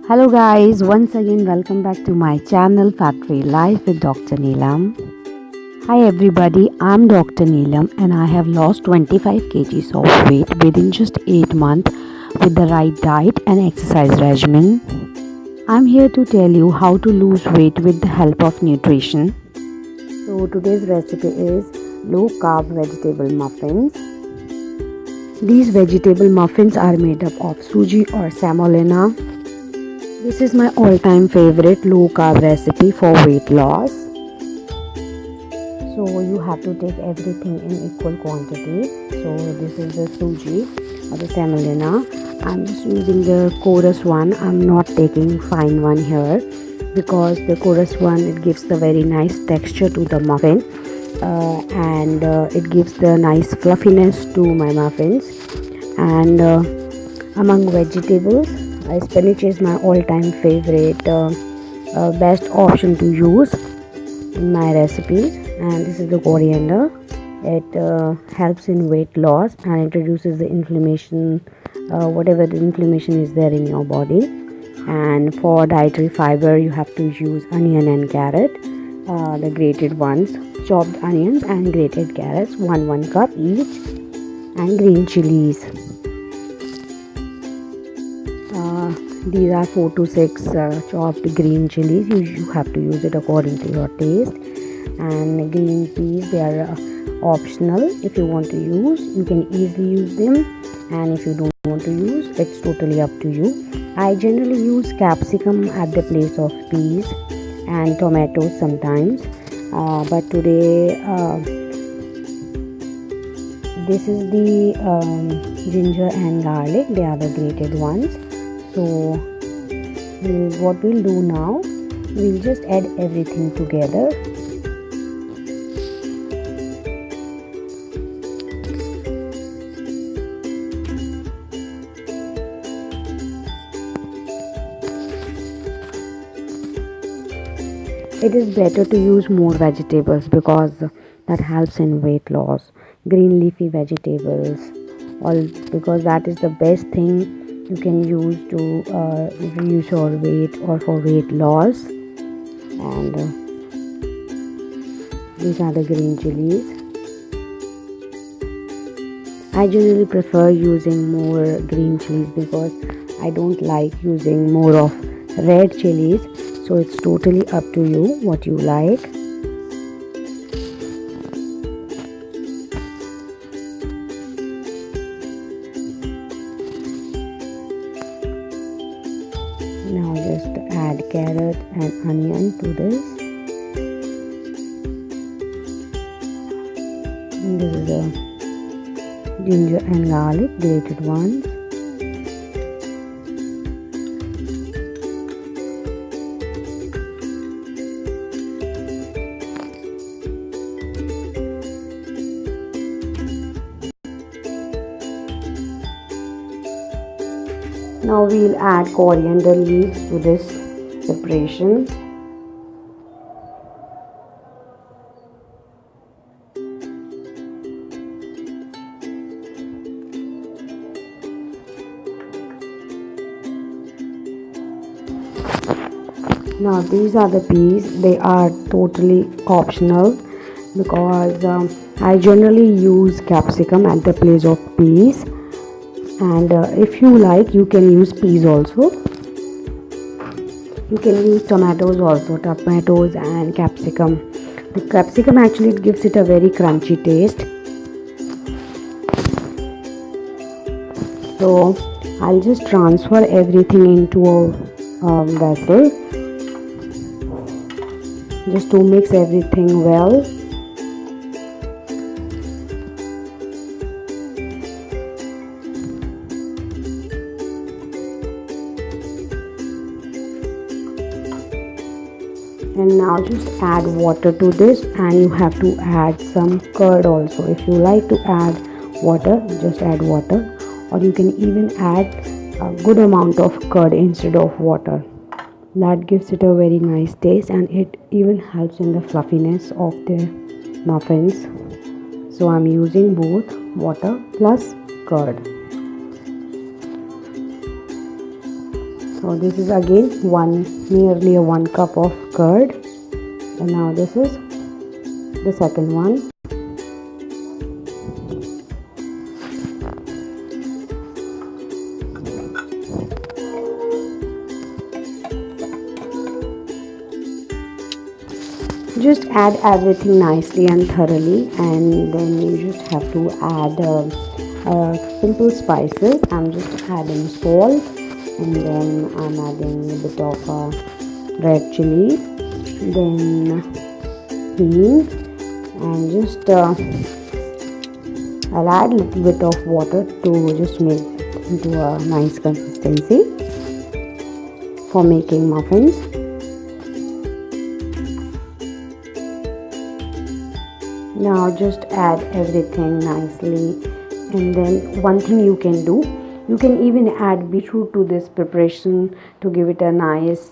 Hello guys, once again welcome back to my channel Factory Life with Dr. Neelam. Hi everybody, I'm Dr. Neelam and I have lost 25 kgs of weight within just 8 months with the right diet and exercise regimen. I'm here to tell you how to lose weight with the help of nutrition. So today's recipe is low carb vegetable muffins. These vegetable muffins are made up of suji or semolina. This is my all-time favorite low-carb recipe for weight loss. So you have to take everything in equal quantity. So this is the suji or the semolina. I'm just using the coarse one. I'm not taking fine one here because the coarse one, it gives the very nice texture to the muffin and it gives the nice fluffiness to my muffins. And among vegetables, spinach is my all-time favorite best option to use in my recipes. And this is the coriander. It helps in weight loss and it reduces the inflammation, whatever the inflammation is there in your body. And for dietary fiber, you have to use onion and carrot, the grated ones, chopped onions and grated carrots, 1 cup each, and green chilies. These are 4 to 6 chopped green chilies. You have to use it according to your taste. And green peas, they are optional. If you want to use, you can easily use them, and if you don't want to use, it's totally up to you. I generally use capsicum at the place of peas and tomatoes sometimes, but today this is the ginger and garlic. They are the grated ones. So what we'll do now, we'll just add everything together. It is better to use more vegetables because that helps in weight loss. Green leafy vegetables, all, because that is the best thing you can use to reduce your weight or for weight loss. And these are the green chilies. I generally prefer using more green chilies because I don't like using more of red chilies. So it's totally up to you what you like. Now just add carrot and onion to this. And this is the ginger and garlic, grated ones. Now we'll add coriander leaves to this preparation. Now these are the peas. They are totally optional because I generally use capsicum at the place of peas. And if you like, you can use peas also. You can use tomatoes also, tomatoes and capsicum. The capsicum actually, it gives it a very crunchy taste. So I'll just transfer everything into a vessel just to mix everything well. And now just add water to this, and you have to add some curd also. If you like to add water, just add water, or you can even add a good amount of curd instead of water. That gives it a very nice taste, and it even helps in the fluffiness of the muffins. So I'm using both water plus curd. So this is again nearly 1 cup of curd, and now this is the second one. Just add everything nicely and thoroughly, and then you just have to add simple spices. I'm just adding salt, and then I'm adding a bit of red chili, then hing, and just I'll add a little bit of water to just make it into a nice consistency for making muffins. Now just add everything nicely, and then one thing you can do, you can even add beetroot to this preparation to give it a nice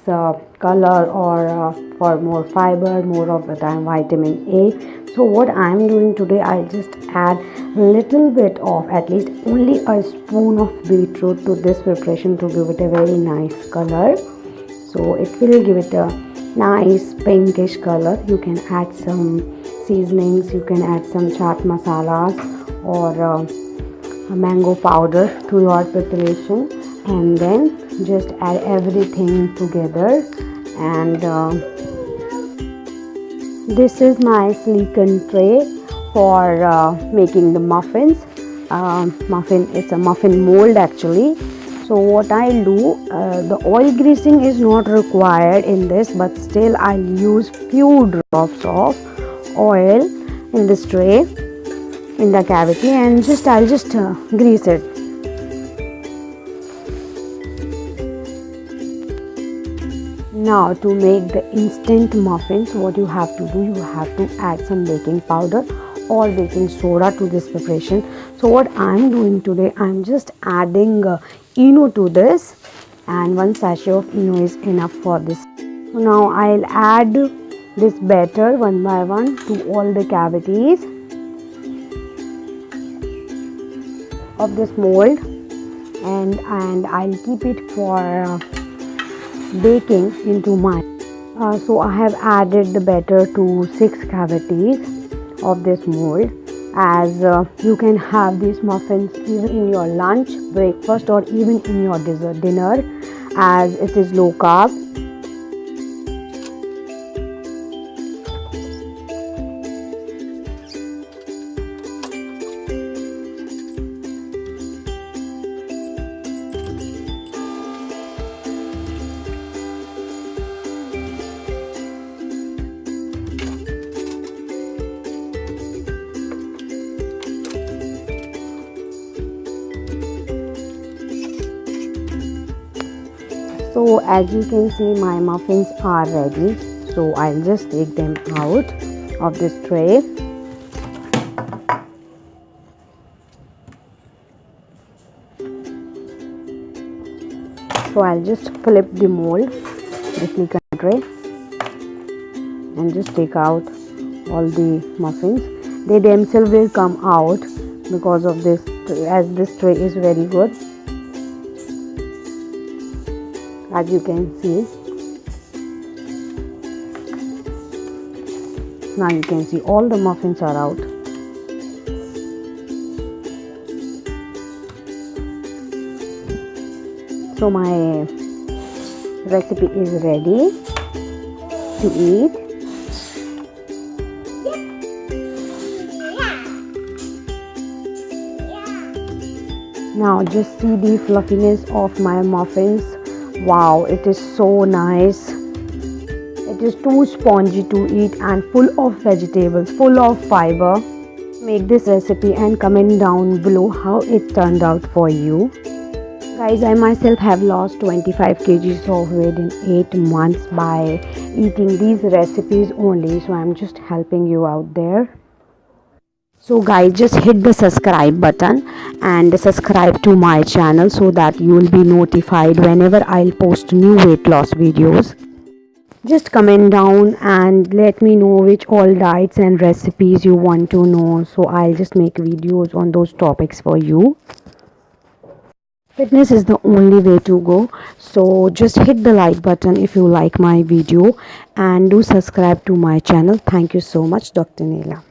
color, or for more fiber, more of the time vitamin A. So what I'm doing today, I'll just add a little bit of, at least only a spoon of beetroot to this preparation to give it a very nice color. So it will give it a nice pinkish color. You can add some seasonings, you can add some chaat masalas or a mango powder to your preparation, and then just add everything together. And this is my silicone tray for making the muffins. It's a muffin mold actually. So what I'll do, the oil greasing is not required in this, but still I'll use few drops of oil in this tray in the cavity, and I'll just grease it. Now to make the instant muffins, what you have to do, you have to add some baking powder or baking soda to this preparation. So what I'm doing today, I'm just adding Eno to this, and 1 sachet of Eno is enough for this. So now I'll add this batter one by one to all the cavities of this mold, and I'll keep it for baking into mine. So I have added the batter to 6 cavities of this mold, as you can have these muffins even in your lunch, breakfast, or even in your dessert dinner, as it is low carb. So as you can see, my muffins are ready. So I'll just take them out of this tray. So I'll just flip the mold, the silicone tray, and just take out all the muffins. They themselves will come out because of this, as this tray is very good. As you can see, now you can see all the muffins are out. So my recipe is ready to eat. Now just see the fluffiness of my muffins. Wow, it is so nice. It is too spongy to eat and full of vegetables, full of fiber. Make this recipe and comment down below how it turned out for you. Guys, I myself have lost 25 kgs of weight in 8 months by eating these recipes only. So I'm just helping you out there. So guys, just hit the subscribe button and subscribe to my channel so that you will be notified whenever I'll post new weight loss videos. Just comment down and let me know which all diets and recipes you want to know. So I'll just make videos on those topics for you. Fitness is the only way to go. So just hit the like button if you like my video and do subscribe to my channel. Thank you so much, Dr. Neela.